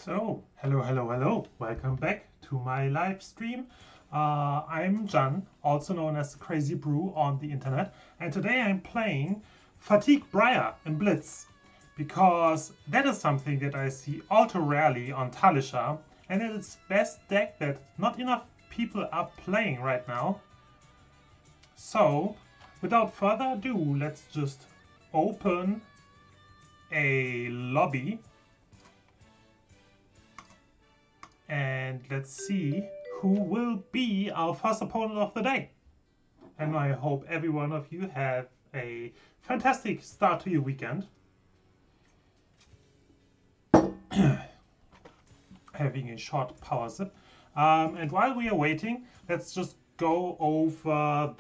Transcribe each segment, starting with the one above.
So, hello, welcome back to my live stream. I'm Jan, also known as Crazy Brew on the internet, and today I'm playing Fatigue Briar in Blitz, because that is something that I see all too rarely on Talisha, and it is best deck that not enough people are playing right now. So, without further ado, let's just open a lobby. And let's see who will be our first opponent of the day. And I hope every one of you have a fantastic start to your weekend. Having a short power sip. And while we are waiting, let's just go over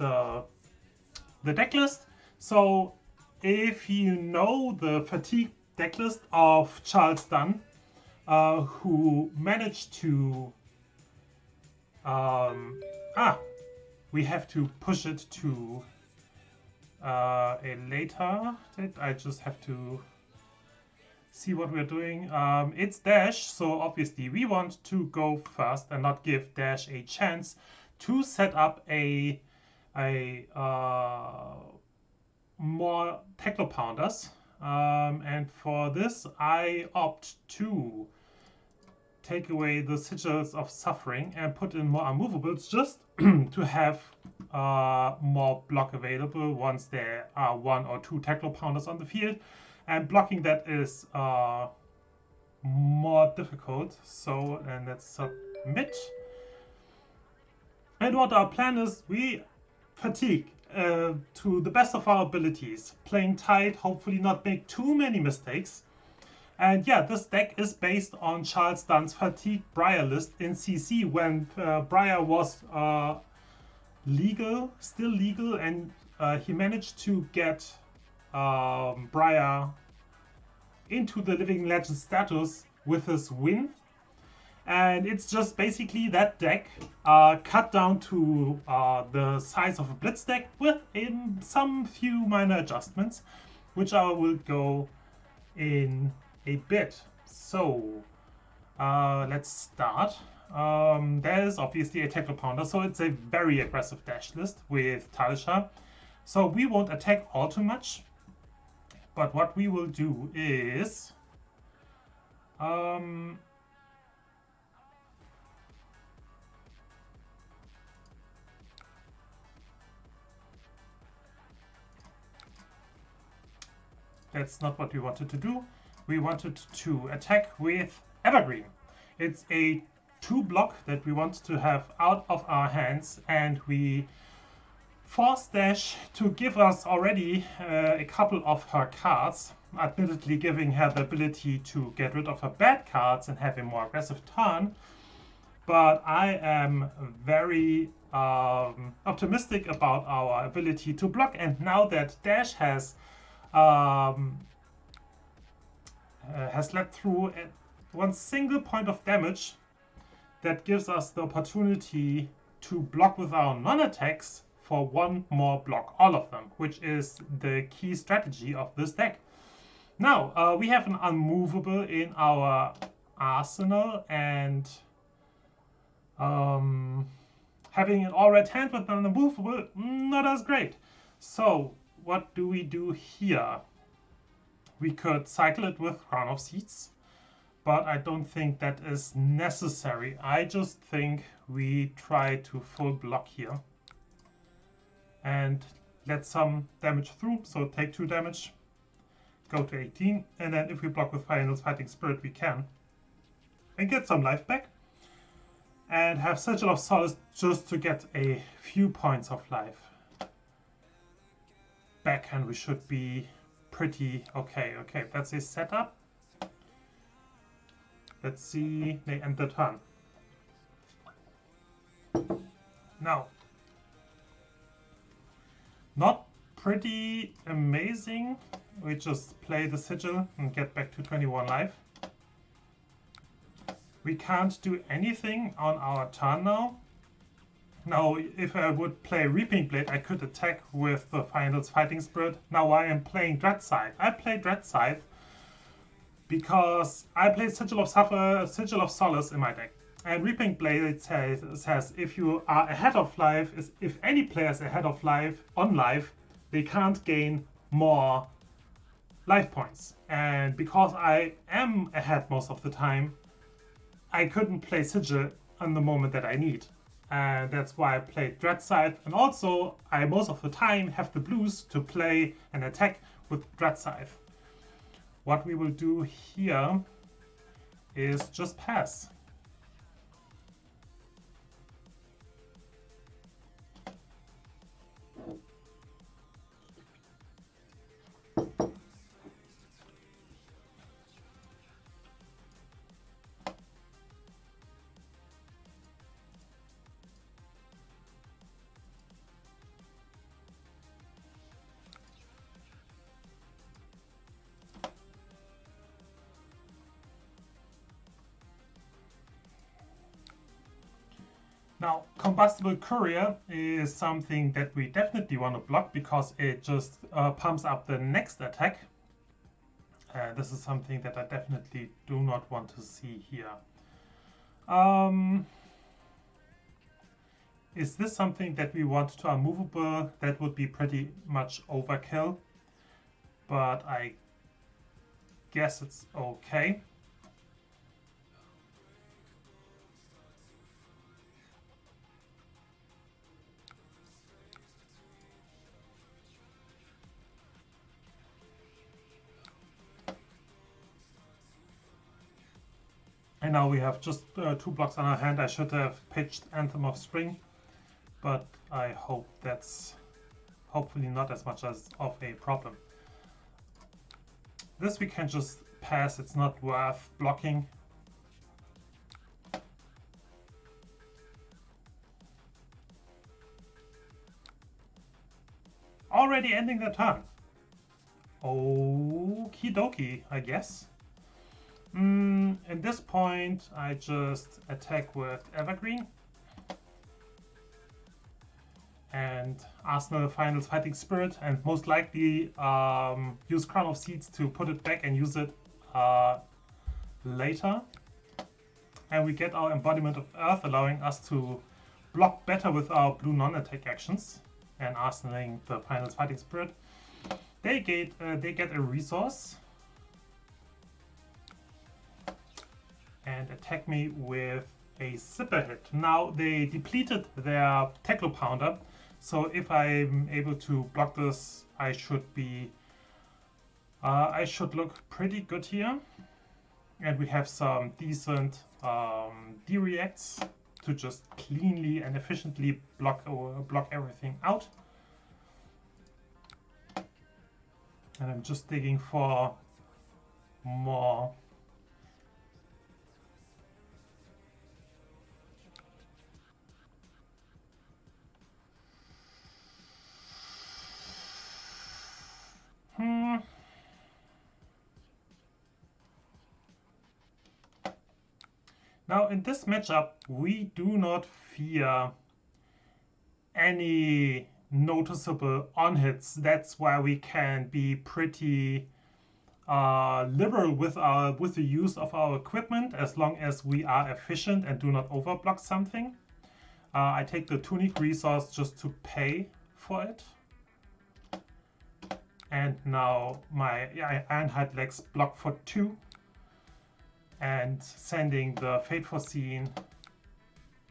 the deck list. So if you know the Fatigue deck list of Charles Dunn, who managed to we have to push it to a later date. I just have to see what we're doing. It's Dash, so obviously we want to go first and not give Dash a chance to set up a more Techno Pounders. And for this I opt to take away the Sigils of Suffering and put in more Unmovables, just to have more block available once there are 1 or 2 Techno Pounders on the field. And blocking that is more difficult. So, and let's submit. And what our plan is, we fatigue to the best of our abilities, playing tight, hopefully not make too many mistakes. And yeah, this deck is based on Charles Dunn's Fatigue Briar list in CC when Briar was still legal, and he managed to get Briar into the Living Legend status with his win. And it's just basically that deck cut down to the size of a Blitz deck with some few minor adjustments, which I will go in a bit. So let's start. There is obviously a Techno Pounder, so it's a very aggressive dash list with Talisha. So we won't attack all too much, but what we will do is that's not what we wanted to do. We wanted to attack with Evergreen. It's a 2-block that we want to have out of our hands, and we force Dash to give us already a couple of her cards, admittedly giving her the ability to get rid of her bad cards and have a more aggressive turn. But I am very optimistic about our ability to block, and now that Dash has led through one single point of damage, that gives us the opportunity to block with our non-attacks for 1 more block, all of them, which is the key strategy of this deck. Now, we have an Unmovable in our arsenal, and having an all-red hand with an Unmovable, not as great. So what do we do here? We could cycle it with Crown of Seeds, but I don't think that is necessary. I just think we try to full block here and let some damage through. So take 2 damage, go to 18, and then if we block with Final's Fighting Spirit, we can. And get some life back. And have Sigil of Solace just to get a few points of life back, and we should be pretty okay. Okay, that's a setup. Let's see, they end the turn. Now, not pretty amazing. We just play the Sigil and get back to 21 life. We can't do anything on our turn now. Now, if I would play Reaping Blade, I could attack with the Final's Fighting Spirit. Now I am playing Dread Scythe. I play Dread Scythe because I play Sigil of Solace in my deck. And Reaping Blade says if you are ahead of life, if any player is ahead of life on life, they can't gain more life points. And because I am ahead most of the time, I couldn't play Sigil on the moment that I need. And that's why I played Dreadscythe. And also, I most of the time have the blues to play and attack with Dreadscythe. What we will do here is just pass. Now, Combustible Courier is something that we definitely want to block because it just pumps up the next attack. This is something that I definitely do not want to see here. Is this something that we want to unmovable? That would be pretty much overkill, but I guess it's okay. And now we have just 2 blocks on our hand. I should have pitched Anthem of Spring, but I hope that's hopefully not as much as of a problem. This we can just pass, it's not worth blocking. Already ending the turn. Okie dokie, I guess. At this point, I just attack with Evergreen and Arsenal Finals Fighting Spirit, and most likely use Crown of Seeds to put it back and use it later. And we get our Embodiment of Earth, allowing us to block better with our blue non-attack actions and arsenaling the Finals Fighting Spirit. They get a resource and attack me with a Zipper hit. Now they depleted their Teclo Pounder, so if I'm able to block this, I should look pretty good here. And we have some decent D-reacts to just cleanly and efficiently block everything out. And I'm just digging for more. Now in this matchup, we do not fear any noticeable on-hits. That's why we can be pretty liberal with the use of our equipment, as long as we are efficient and do not overblock something. I take the Tunic resource just to pay for it. And now my Ironhide legs block for 2. And sending the Fate Foreseen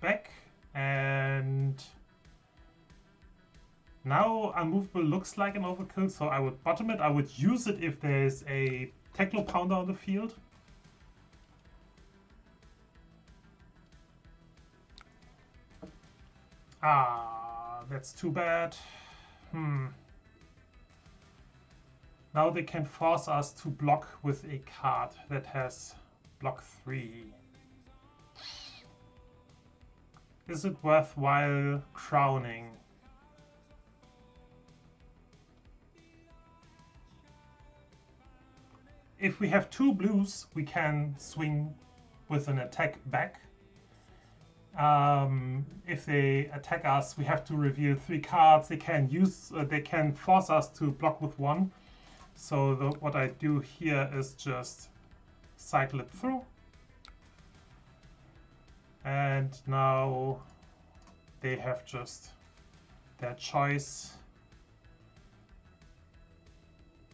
back. And now Unmovable looks like an overkill, so I would bottom it. I would use it if there's a Teclo Pounder on the field. That's too bad. Now they can force us to block with a card that has block 3. Is it worthwhile crowning? If we have 2 blues, we can swing with an attack back. If they attack us, we have to reveal 3 cards. They can force us to block with 1. So what I do here is just cycle it through. And now they have just their choice.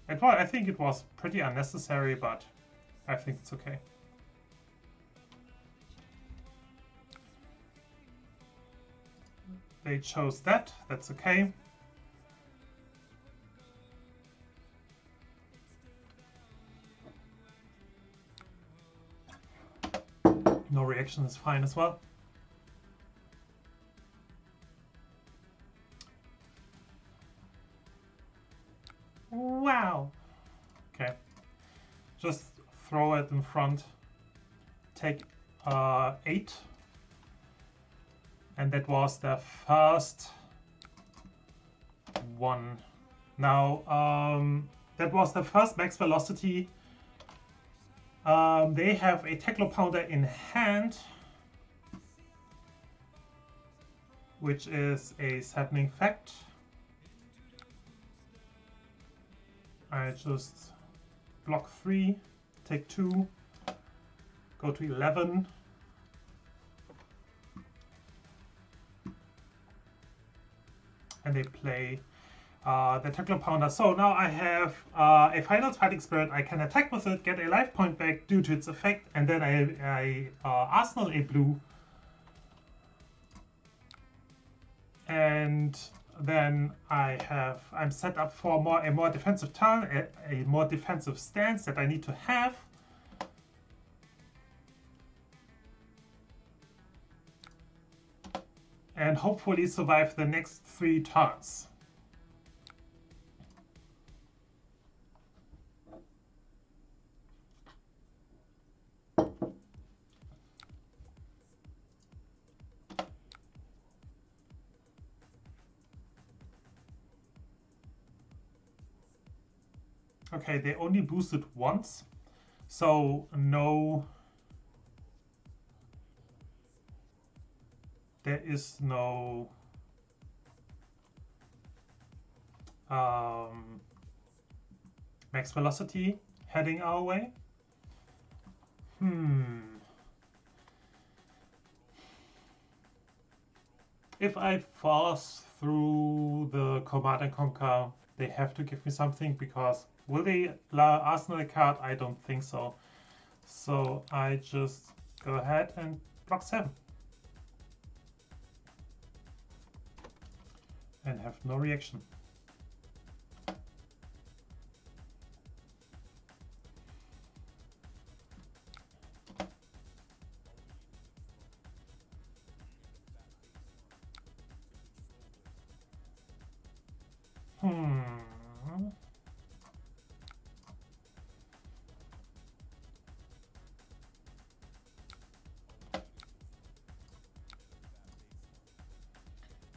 I think it was pretty unnecessary, but I think it's okay. They chose that, that's okay. No reaction is fine as well. Wow. Okay. Just throw it in front. Take 8. And that was the first one. Now, that was the first max velocity. They have a Teclo Pounder in hand, which is a saddening fact. I just block 3, take 2, go to 11. And they play the Teclo Pounder. So now I have a Final Fighting Spirit. I can attack with it, get a life point back due to its effect, and then I arsenal a blue. And then I'm set up for a more defensive turn, a more defensive stance that I need to have. And hopefully survive the next 3 turns. Okay, they only boosted once, so no. There is no max velocity heading our way. If I force through the Command and Conquer, they have to give me something, because will they arsenal a card? I don't think so. So I just go ahead and block 7. And have no reaction.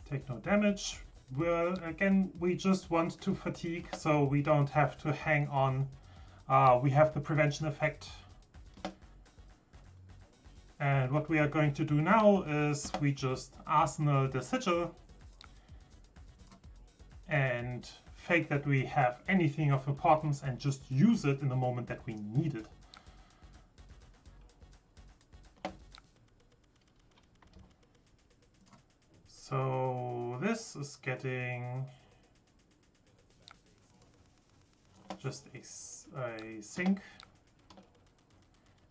Take no damage. Well, again, we just want to fatigue, so we don't have to hang on. We have the prevention effect. And what we are going to do now is we just arsenal the sigil and fake that we have anything of importance and just use it in the moment that we need it. So this is getting just a sink,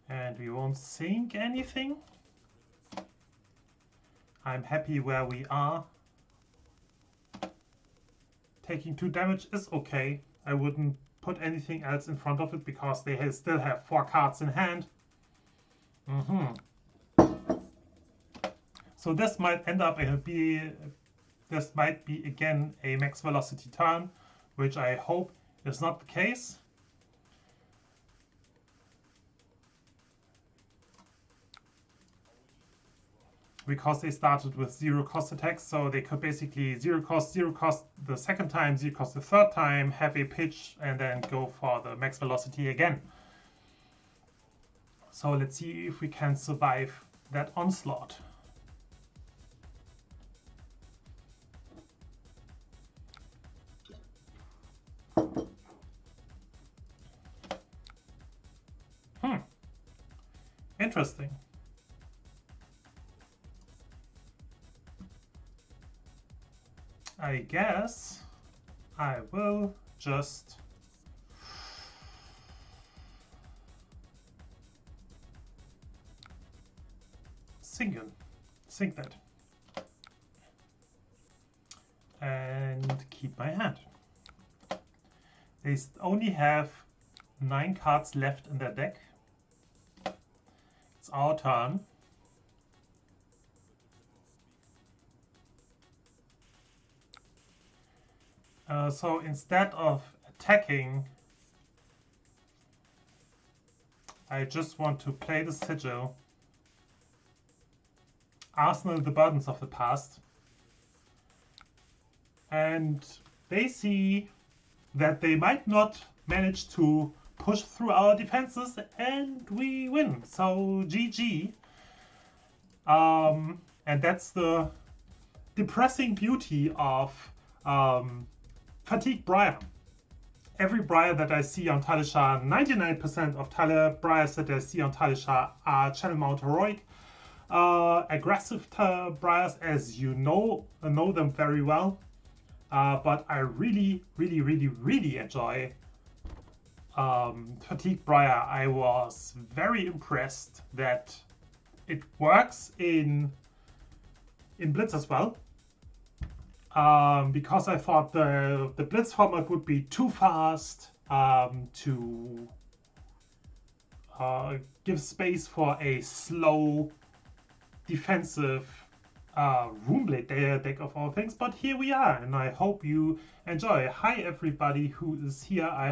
and we won't sink anything. I'm happy where we are. Taking 2 damage is okay. I wouldn't put anything else in front of it because they still have 4 cards in hand. So this might end up this might be again a max velocity turn, which I hope is not the case. Because they started with 0 cost attacks, so they could basically 0 cost the second time, 0 cost the third time, have a pitch, and then go for the max velocity again. So let's see if we can survive that onslaught. Interesting. I guess I will just sink that and keep my hand. They only have 9 cards left in their deck. It's our turn. So instead of attacking, I just want to play the sigil, arsenal the burdens of the past, and they see that they might not manage to push through our defenses, and we win. So GG. And that's the depressing beauty of Fatigue Briar. Every Briar that I see on Talishar, 99% of Briars that I see on Talishar are Channel Mount Heroic. Aggressive Briars, as you know them very well. But I really enjoy Fatigue Briar. I was very impressed that it works in Blitz as well. Because I thought the Blitz format would be too fast to give space for a slow defensive Runeblade deck of all things, but here we are, and I hope you enjoy. Hi everybody who is here. I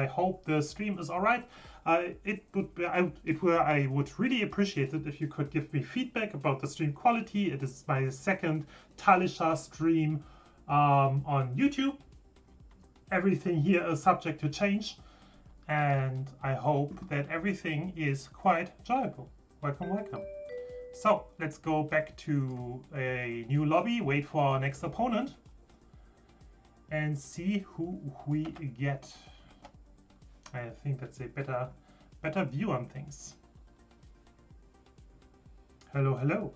hope the stream is all right. I would really appreciate it if you could give me feedback about the stream quality. It is my second Talishar stream on YouTube. Everything here is subject to change, and I hope that everything is quite enjoyable. Welcome. So let's go back to a new lobby, wait for our next opponent, and see who we get. I think that's a better view on things. Hello.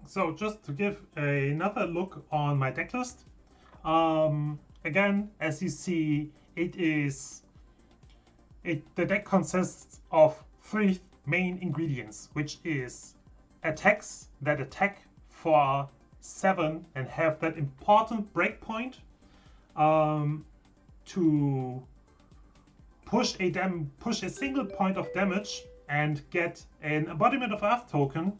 So just to give another look on my deck list, again, as you see, the deck consists of 3 main ingredients, which is attacks that attack for 7 and have that important breakpoint to push a single point of damage and get an embodiment of Earth token.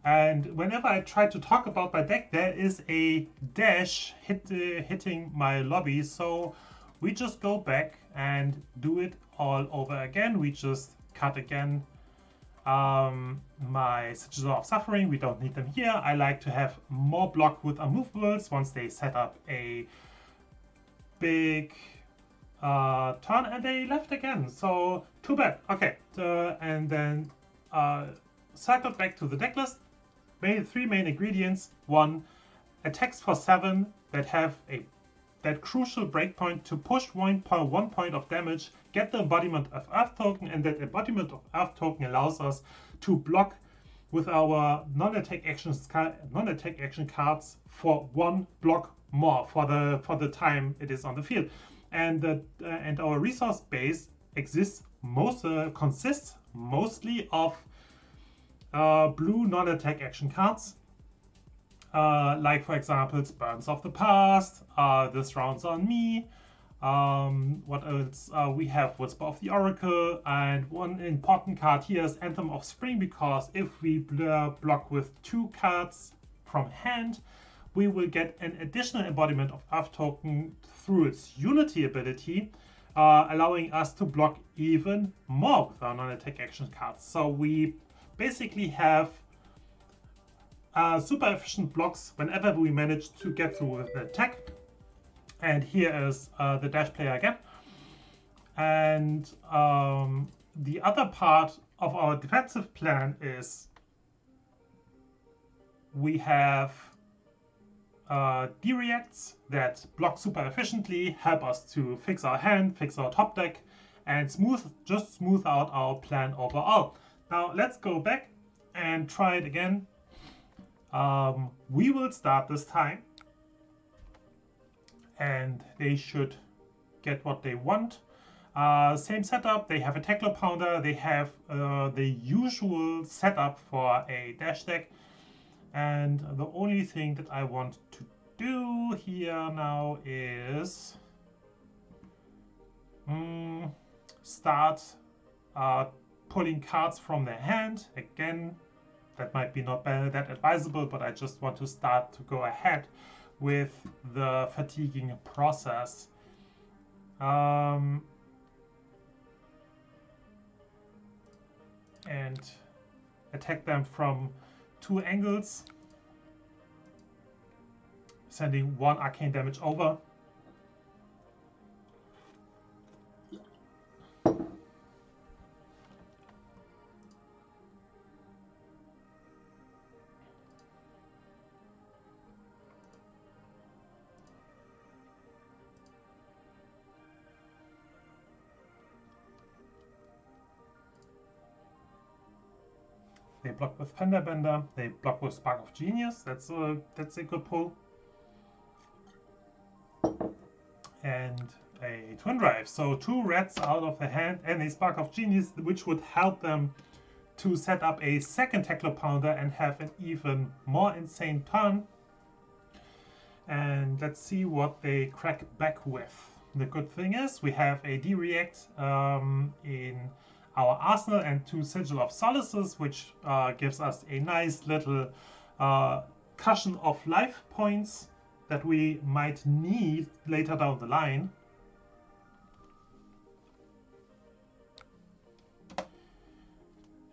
And whenever I try to talk about my deck, there is a dash hitting my lobby. So we just go back and do it all over again. We just cut again my Sigil of Suffering. We don't need them here. I like to have more block with unmovables once they set up a big turn, and they left again. So too bad. Okay, and then cycle back to the deck list. 3 main ingredients. 1, attacks for 7 that have that crucial breakpoint to push 1 point of damage, get the embodiment of Earth token, and that embodiment of Earth token allows us to block with our non-attack action cards for 1 block more for the time it is on the field. And our resource base consists mostly of blue non-attack action cards, like for example Burns of the Past, This Round's on Me, what else we have, Whisper of the Oracle, and one important card here is Anthem of Spring, because if we block with 2 cards from hand, we will get an additional embodiment of Earth token through its Unity ability, allowing us to block even more with our non-attack action cards. So we basically have super efficient blocks whenever we manage to get through with an attack. And here is the dash player again. And the other part of our defensive plan is we have D-reacts that block super efficiently, help us to fix our hand, fix our top deck, and just smooth out our plan overall. Now let's go back and try it again. We will start this time, and they should get what they want. Same setup, they have a tackler pounder, they have the usual setup for a dash deck. And the only thing that I want to do here now is start pulling cards from their hand. Again, that might be not that advisable, but I just want to start to go ahead with the fatiguing process. And attack them from 2 angles, sending 1 arcane damage over. They block with Fender Bender, they block with Spark of Genius, that's a good pull. And a Twin Drive, so 2 reds out of the hand and a Spark of Genius, which would help them to set up a second Tackler Pounder and have an even more insane turn. And let's see what they crack back with. The good thing is we have a D-React in our arsenal and 2 Sigil of Solaces, which gives us a nice little cushion of life points that we might need later down the line.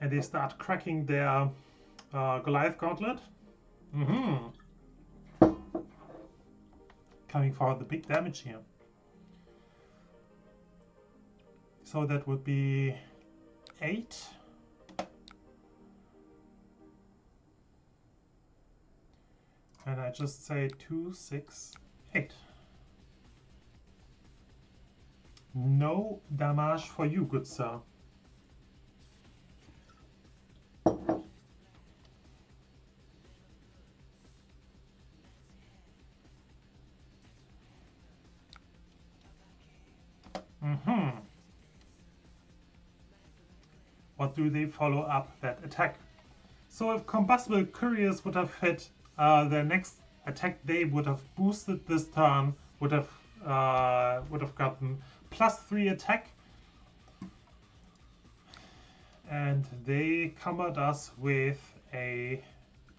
And they start cracking their Goliath Gauntlet. Coming for the big damage here. So that would be 8. And I just say 2, 6, 8. No damage for you, good sir. What do they follow up that attack? So if Combustible Couriers would have hit their next attack, they would have boosted this turn, would have gotten +3 attack, and they covered us with a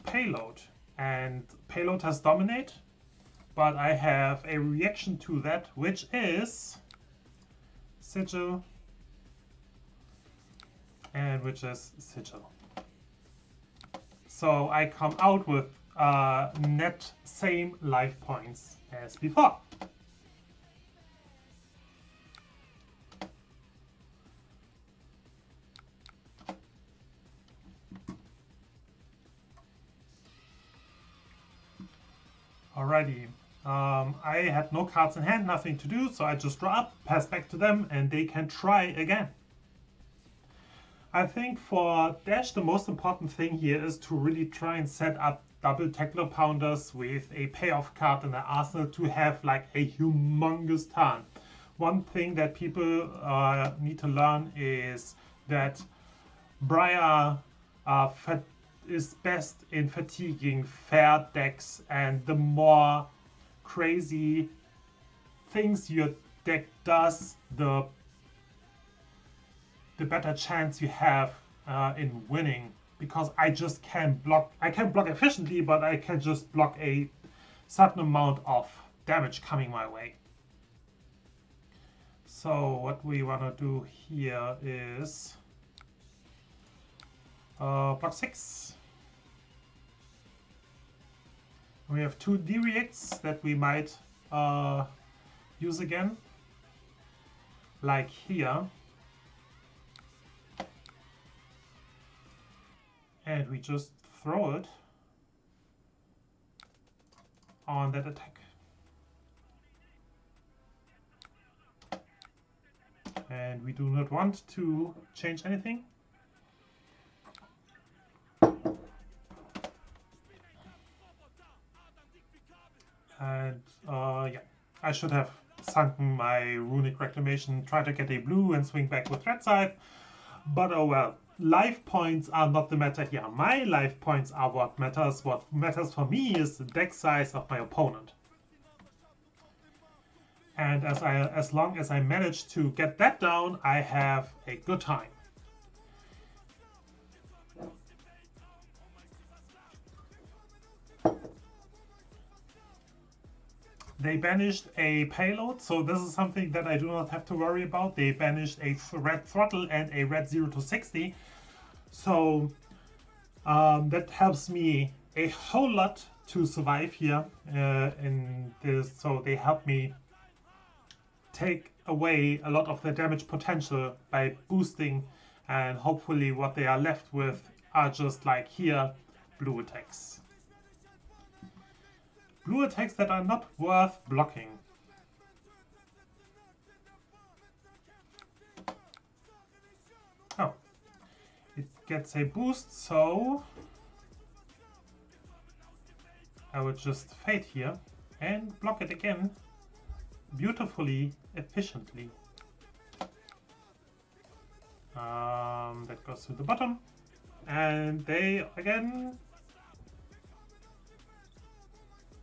payload, and payload has dominate, but I have a reaction to that, which is Sigil, and which is Sigil. So I come out with net same life points as before. Alrighty, I had no cards in hand, nothing to do, so I just draw up, pass back to them, and they can try again. I think for Dash, the most important thing here is to really try and set up double Tackler Pounders with a payoff card in the arsenal to have like a humongous turn. One thing that people need to learn is that Briar is best in fatiguing fair decks, and the more crazy things your deck does, the better chance you have in winning, because I just can't block. I can block efficiently, but I can just block a certain amount of damage coming my way. So what we want to do here is block 6. We have 2 D-reacts that we might use again, like here. And we just throw it on that attack. And we do not want to change anything. And yeah, I should have sunken my Runic Reclamation, try to get a blue and swing back with Red Side. But oh well, life points are not the matter here. My life points are what matters. What matters for me is the deck size of my opponent. And as long as I manage to get that down, I have a good time. They banished a payload, so this is something that I do not have to worry about. They banished a red throttle and a red 0 to 60. So that helps me a whole lot to survive here in this. So they help me take away a lot of the damage potential by boosting, and hopefully what they are left with are just like here, blue attacks. Blue attacks that are not worth blocking. Oh, it gets a boost, so I would just fade here and block it again beautifully, efficiently. That goes to the bottom, and they again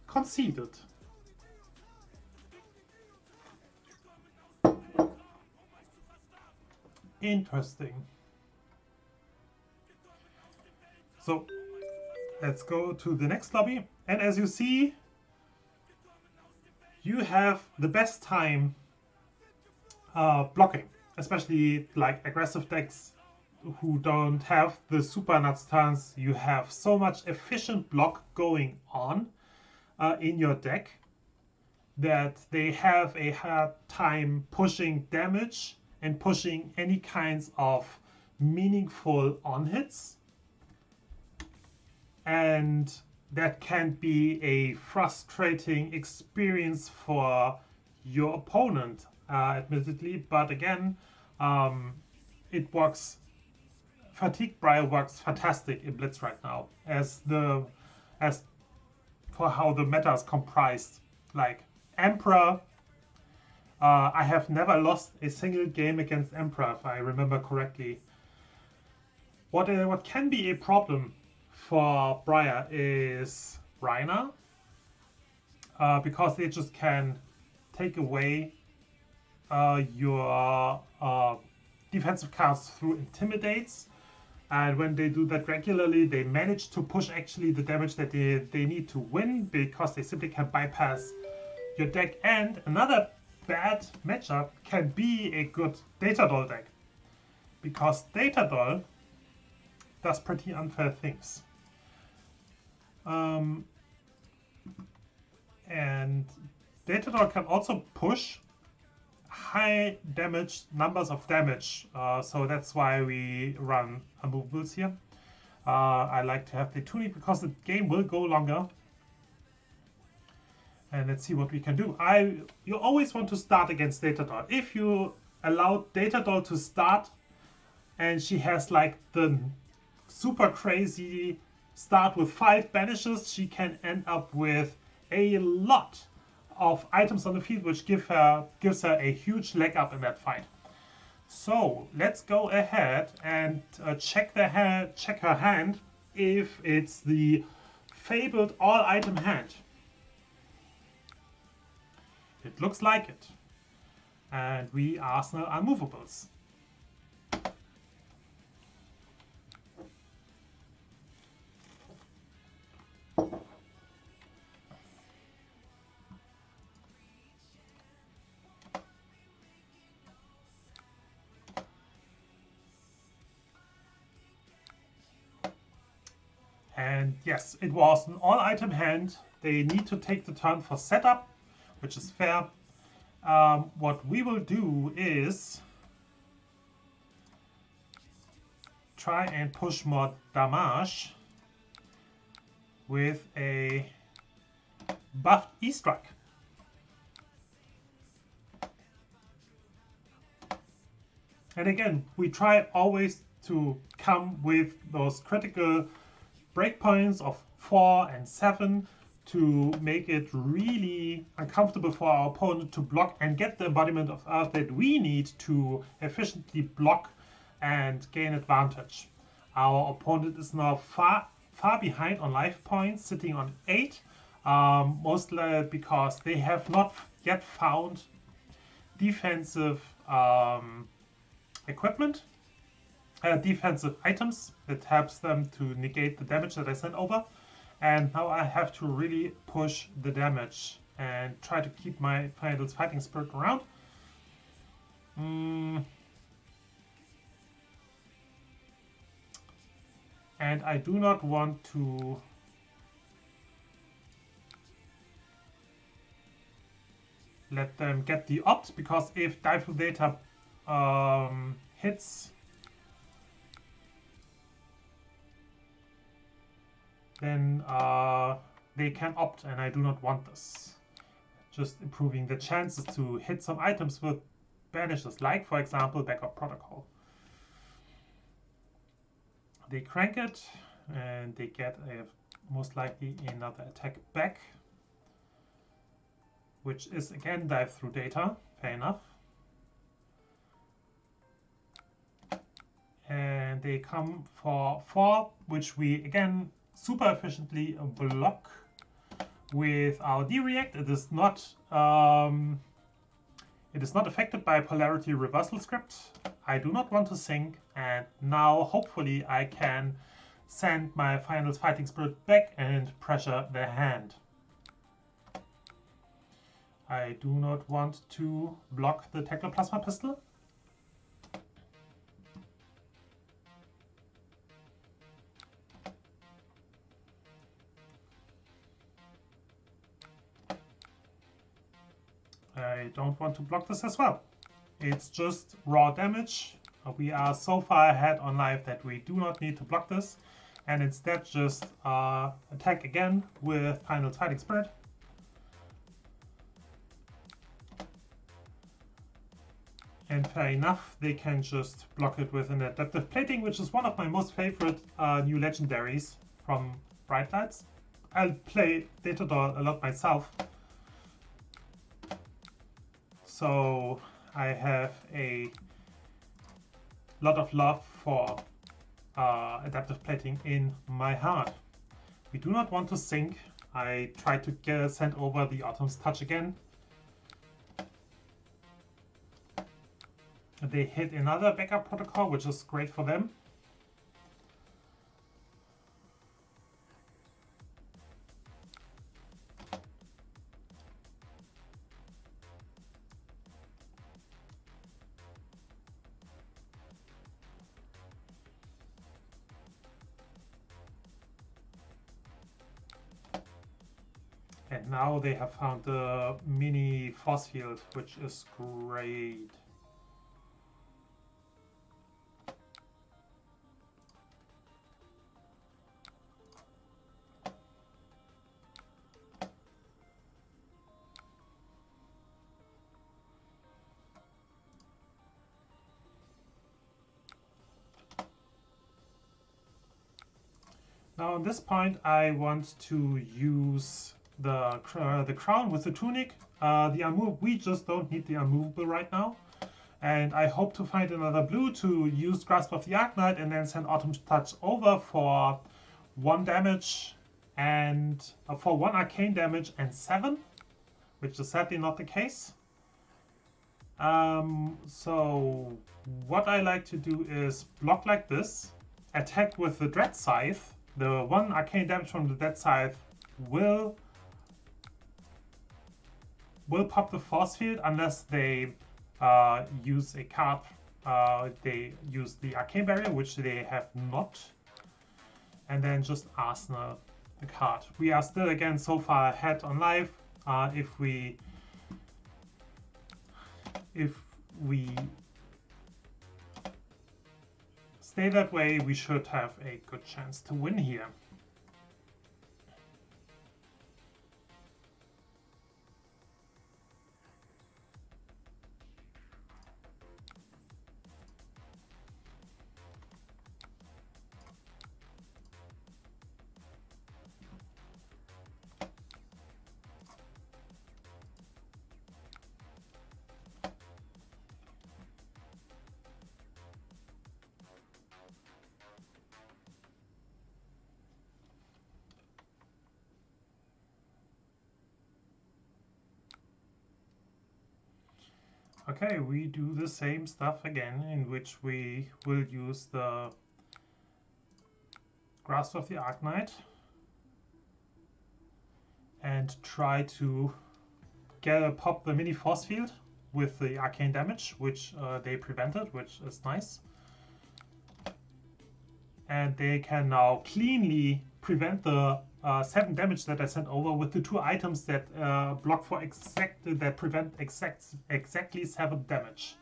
conceded. Interesting. So let's go to the next lobby, and as you see, you have the best time blocking, especially like aggressive decks who don't have the super nuts turns. You have so much efficient block going on in your deck that they have a hard time pushing damage and pushing any kinds of meaningful on hits. And that can be a frustrating experience for your opponent, admittedly. But again, it works. Fatigue Briar works fantastic in Blitz right now as for how the meta is comprised. Like Emperor, I have never lost a single game against Emperor, if I remember correctly. What can be a problem for Briar is Rhina, because they just can take away your defensive cards through Intimidates. And when they do that regularly, they manage to push actually the damage that they need to win, because they simply can bypass your deck. And another bad matchup can be a good Data Doll deck, because Data Doll does pretty unfair things. And Data Doll can also push high damage numbers of damage, so that's why we run unmovables here. I like to have the tunic because the game will go longer. And let's see what we can do. You always want to start against Data Doll. If you allow Data Doll to start and she has like the super crazy start with 5 banishes, she can end up with a lot of items on the field, which gives her a huge leg up in that fight. So let's go ahead and check her hand if it's the fabled all item hand. It looks like it. And we arsenal unmovables. And yes, it was an all-item hand. They need to take the turn for setup, which is fair. What we will do is try and push more damage with a buffed E-Strike. And again, we try always to come with those critical breakpoints of 4 and 7 to make it really uncomfortable for our opponent to block and get the embodiment of Earth that we need to efficiently block and gain advantage. Our opponent is now far behind on life points, sitting on 8, mostly because they have not yet found defensive equipment, defensive items that helps them to negate the damage that I sent over. And now I have to really push the damage and try to keep my Finals Fighting Spirit around. And I do not want to let them get the opt, because if Dive Data hits, then they can opt, and I do not want this. Just improving the chances to hit some items with banishes, like for example Backup Protocol. They crank it, and they get most likely another attack back, which is again Dive Through Data, fair enough. And they come for 4, which we again super efficiently block with our D-React. It is not affected by Polarity Reversal Script. I do not want to sink, and now hopefully I can send my Finals Fighting Spirit back and pressure the hand. I do not want to block the Tectoplasma Pistol. I don't want to block this as well. It's just raw damage. We are so far ahead on life that we do not need to block this, and instead just attack again with Finals Fighting Spirit. And fair enough, they can just block it with an Adaptive Plating, which is one of my most favorite new legendaries from Bright Lights. I'll play Datador a lot myself, so I have a lot of love for Adaptive Plating in my heart. We do not want to sink. I tried to send over the Autumn's Touch again. They hit another Backup Protocol, which is great for them. And now they have found the mini force field, which is great. Now at this point I want to use the crown with the tunic. We just don't need the unmovable right now. And I hope to find another blue to use Grasp of the Arknight and then send Autumn's Touch over for 1 damage and for 1 arcane damage and 7, which is sadly not the case. So what I like to do is block like this, attack with the Dread Scythe. The 1 arcane damage from the Dread Scythe will pop the force field unless they use a card. They use the Arcane Barrier, which they have not. and then just arsenal the card. We are still again so far ahead on life. If we stay that way, we should have a good chance to win here. Okay, we do the same stuff again, in which we will use the Grasp of the Arknight and try to pop the mini force field with the arcane damage, which they prevented, which is nice. And they can now cleanly prevent the 7 damage that I sent over with the 2 items that block for that prevent exactly 7 damage.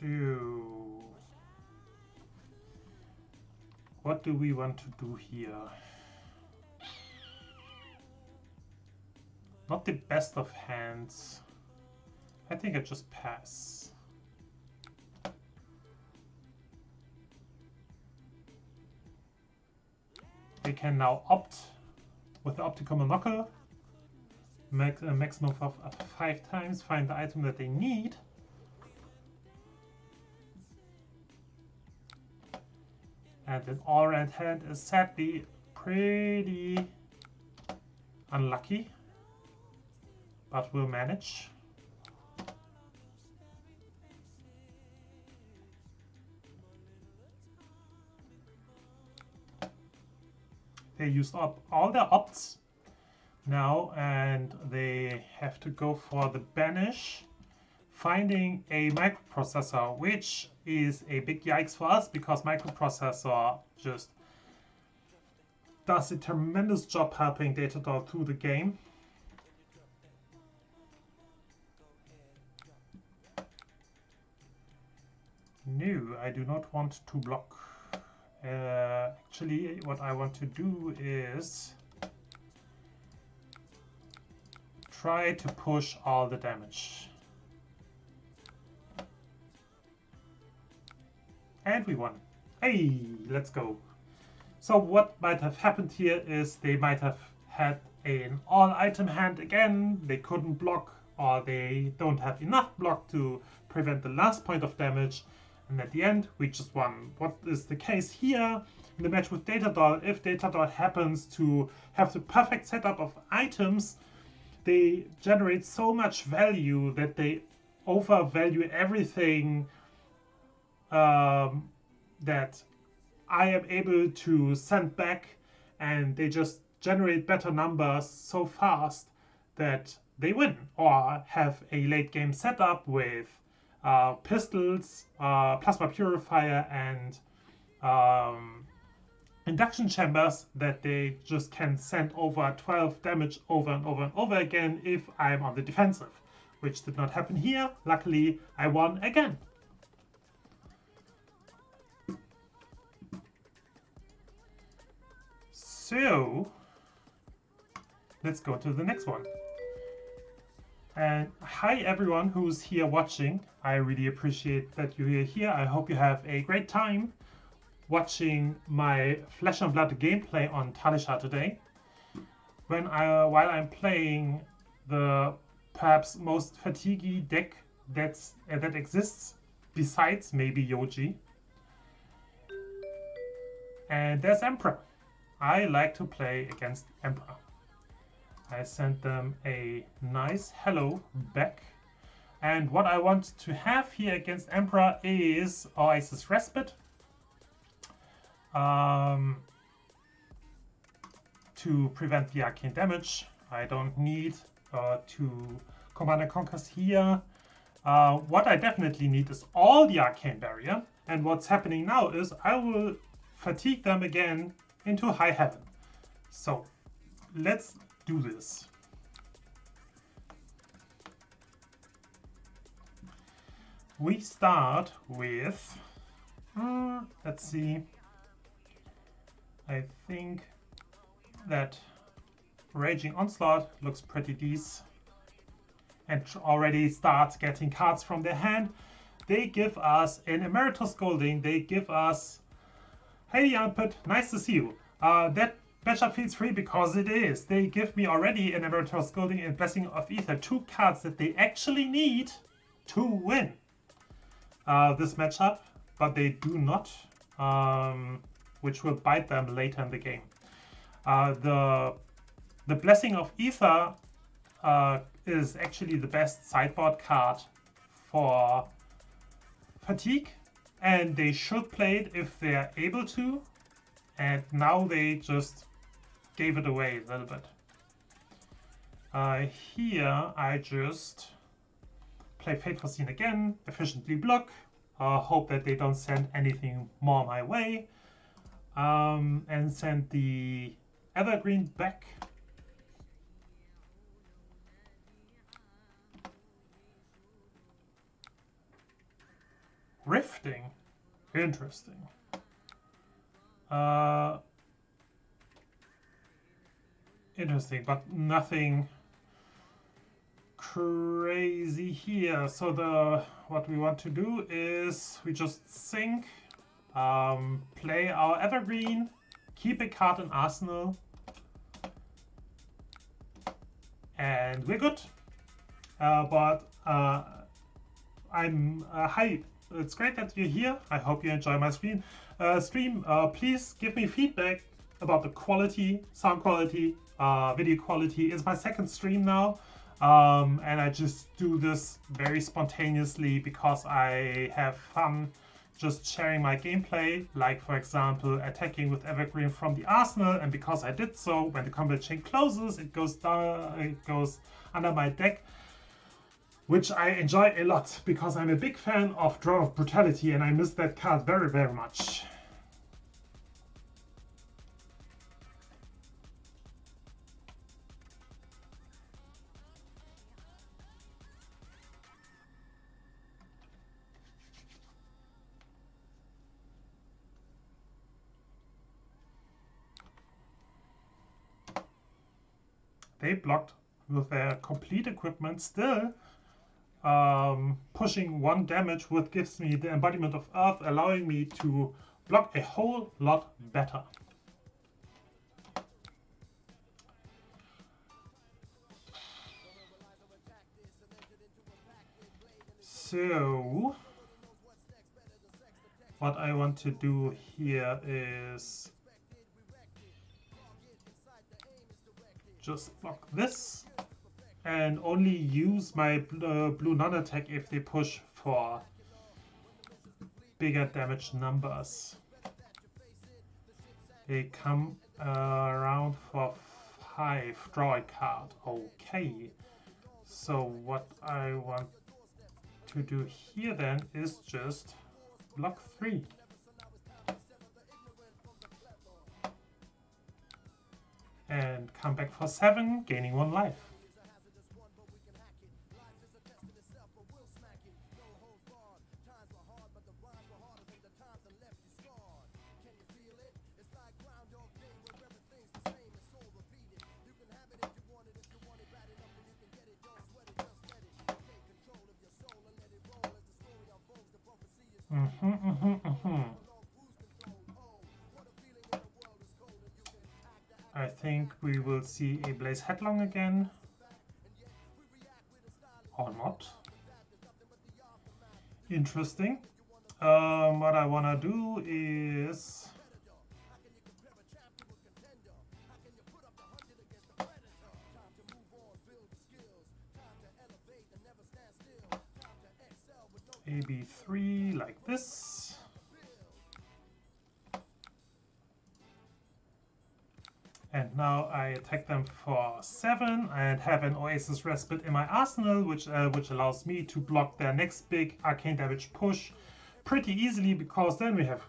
So, what do we want to do here? Not the best of hands. I think I just pass. They can now opt with the optical monocle, make a maximum of 5 times, find the item that they need. And an all-red hand is sadly pretty unlucky, but we'll manage. They used up all their opts now, and they have to go for the banish, finding a microprocessor, which is a big yikes for us because microprocessor just does a tremendous job helping Datadog through the game. No, I do not want to block. Actually, what I want to do is try to push all the damage. And we won. Hey, let's go. So what might have happened here is they might have had an all-item hand again. They couldn't block, or they don't have enough block to prevent the last point of damage. And at the end, we just won. What is the case here in the match with Datadog? If Datadog happens to have the perfect setup of items, they generate so much value that they overvalue everything that I am able to send back, and they just generate better numbers so fast that they win, or have a late game setup with pistols, plasma purifier, and induction chambers that they just can send over 12 damage over and over and over again if I'm on the defensive, which did not happen here. Luckily, I won again. So let's go to the next one. And hi everyone who's here watching. I really appreciate that you're here. I hope you have a great time watching my Flesh and Blood gameplay on Talisha today. While I'm playing the perhaps most fatiguey deck that exists, besides maybe Yoji. And there's Emperor. I like to play against Emperor. I sent them a nice hello back. And what I want to have here against Emperor is Oasis Respite. to prevent the arcane damage. I don't need to Command and Conquest here. What I definitely need is all the Arcane Barrier. And what's happening now is I will fatigue them again into High Heaven. So let's do this. We start with, let's see, I think that Raging Onslaught looks pretty decent and already starts getting cards from their hand. They give us an Emeritus Scolding, they give us, hey Armpit, nice to see you. That matchup feels free because it is. They give me already an Emeritus Scolding and Blessing of Ether, 2 cards that they actually need to win this matchup, but they do not, which will bite them later in the game. The Blessing of Ether is actually the best sideboard card for Fatigue, and they should play it if they're able to, and now they just gave it away a little bit. Here I just play Fateful Scene again, efficiently block, hope that they don't send anything more my way, and send the Evergreen back. Rifting, interesting. Interesting, but nothing crazy here. So what we want to do is we just sync, play our Evergreen, keep a card in Arsenal, and we're good. Hi, it's great that you're here. I hope you enjoy my stream. Please give me feedback about the quality, sound quality, video quality. It's my second stream now, and I just do this very spontaneously because I have fun just sharing my gameplay, like for example attacking with Evergreen from the Arsenal, and because I did so, when the combat chain closes, it goes down, it goes under my deck, which I enjoy a lot because I'm a big fan of Draw of Brutality and I miss that card very, very much. They blocked with their complete equipment still. Pushing 1 damage, what gives me the embodiment of Earth, allowing me to block a whole lot better. So what I want to do here is just block this and only use my blue non-attack if they push for bigger damage numbers. They come around for 5, draw a card. Okay, so what I want to do here then is just block 3. And come back for 7, gaining 1 life. I think we will see a Blaze Headlong again. Or not. Interesting. What I want to do is AB3 like this. And now I attack them for 7 and have an Oasis Respite in my arsenal, which allows me to block their next big arcane damage push pretty easily, because then we have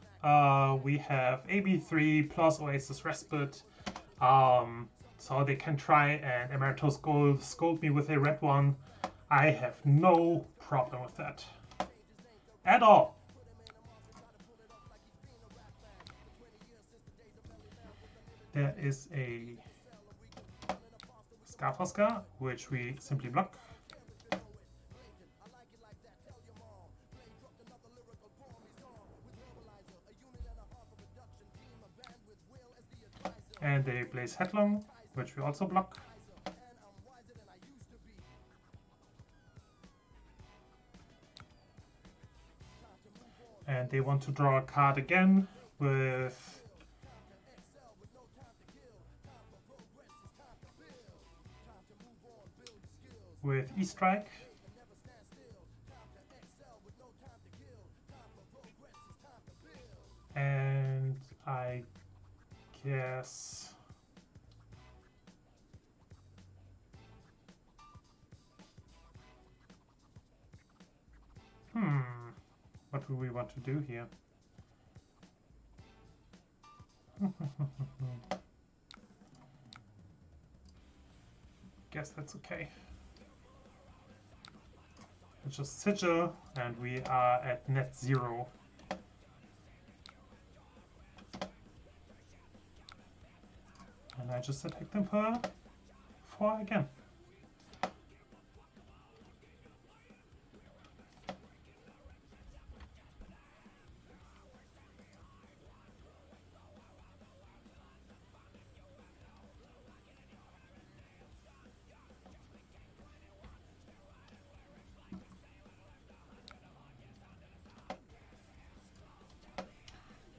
AB3 plus Oasis Respite, so they can try and Emeritus scold me with a red one. I have no problem with that at all. There is a Scarfoska, which we simply block. And a Blaze Headlong, which we also block. And they want to draw a card again with E-Strike. And I guess what do we want to do here? Guess that's okay. It's just Sigil, and we are at net 0. And I just attack them for 4 again.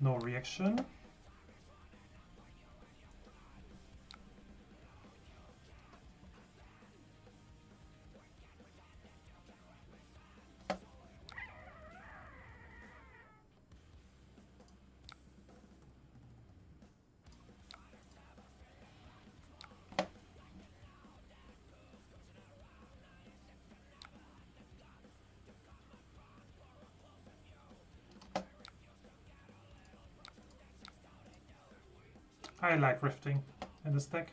No reaction. I like rifting in this deck.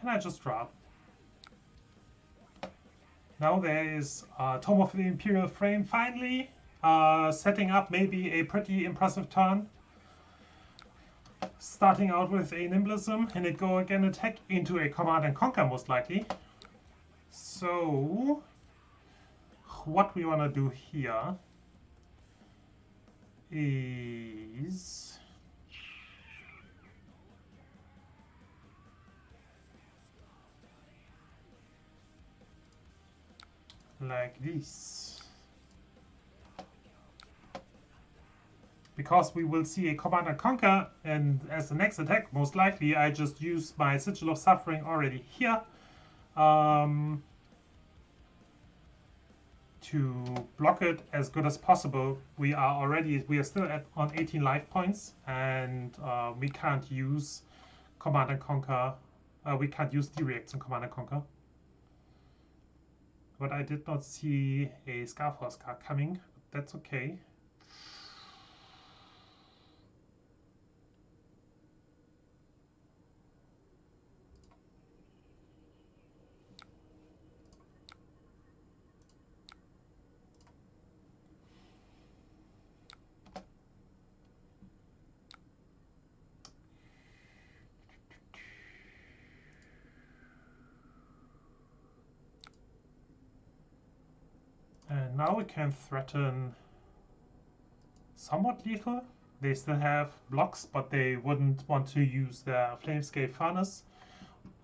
And I just drop. Now there is Tome of the Imperial Frame finally setting up maybe a pretty impressive turn. Starting out with a Nimblism, and it go again attack into a Command and Conquer most likely. So what we want to do here is like this. Because we will see a Command and Conquer, and as the next attack, most likely, I just use my Sigil of Suffering already here to block it as good as possible. We are still on 18 life points, and we can't use Command and Conquer. We can't use D-Reacts in Command and Conquer. But I did not see a Scarforce card coming. But that's okay. And now we can threaten somewhat lethal. They still have blocks, but they wouldn't want to use their Flamescape Furnace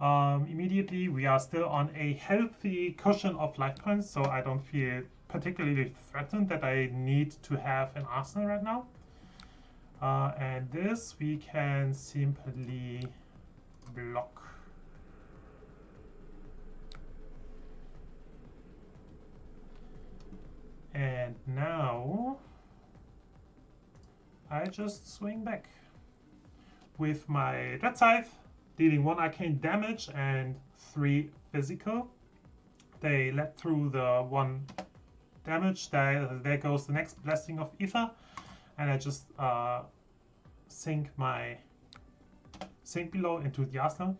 immediately. We are still on a healthy cushion of life points, so I don't feel particularly threatened that I need to have an arsenal right now. And this we can simply block. just swing back with my Dread Scythe, dealing 1 arcane damage and 3 physical. They let through the 1 damage. There goes the next Blessing of Ether, and I just sink below into the arsenal.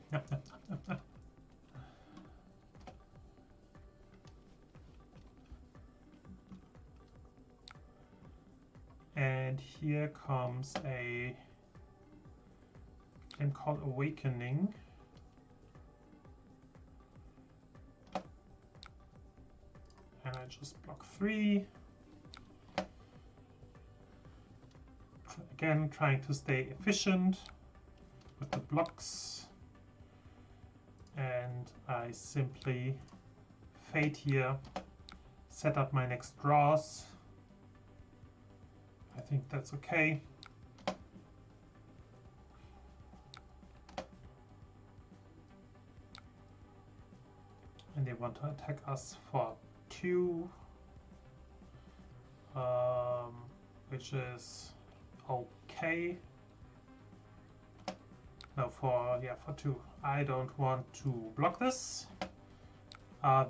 And here comes a game called Awakening. And I just block 3. Again, trying to stay efficient with the blocks. And I simply fade here, set up my next draws. I think that's okay. And they want to attack us for 2, which is okay. No, for 2. I don't want to block this.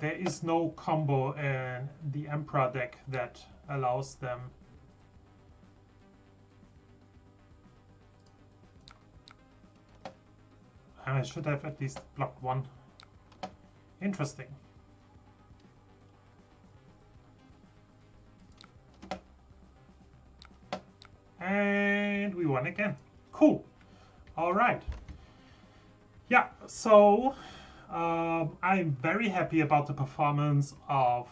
There is no combo in the Emperor deck that allows them. I should have at least blocked 1. Interesting. And we won again. Cool. All right. Yeah, so I'm very happy about the performance of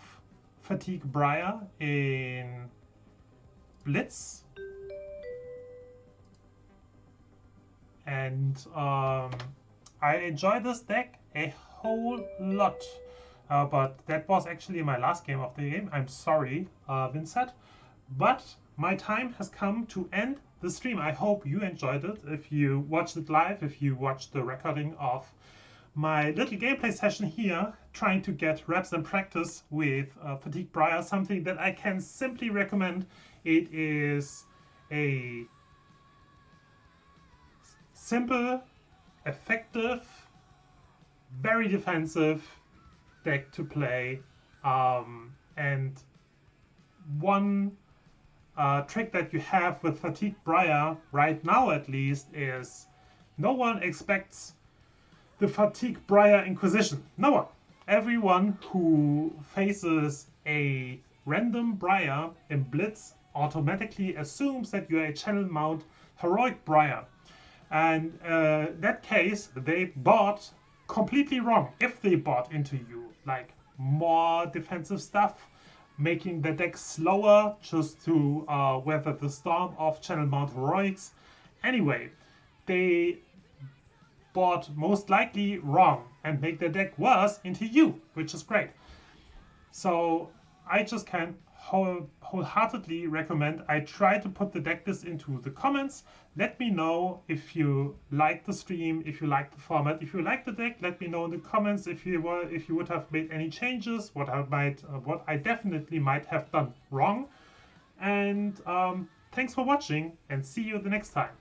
Fatigue Briar in Blitz. And I enjoy this deck a whole lot. But that was actually my last game of the game. I'm sorry, Vincent. But my time has come to end the stream. I hope you enjoyed it. If you watched it live, if you watched the recording of my little gameplay session here, trying to get reps and practice with Fatigue Briar, something that I can simply recommend. It is a simple, effective, very defensive deck to play. And one trick that you have with Fatigue Briar, right now at least, is no one expects the Fatigue Briar Inquisition. No one. Everyone who faces a random Briar in Blitz automatically assumes that you are a Channel Mount Heroic Briar. And in that case, they bought completely wrong. If they bought into you, like more defensive stuff, making the deck slower just to weather the storm of Channel Mount Heroics. Anyway, they bought most likely wrong and make the deck worse into you, which is great. So I just can wholeheartedly recommend. I try to put the deck list into the comments. Let me know if you like the stream, if you like the format, if you like the deck. Let me know in the comments if you would have made any changes, what I definitely might have done wrong. And thanks for watching, and see you the next time.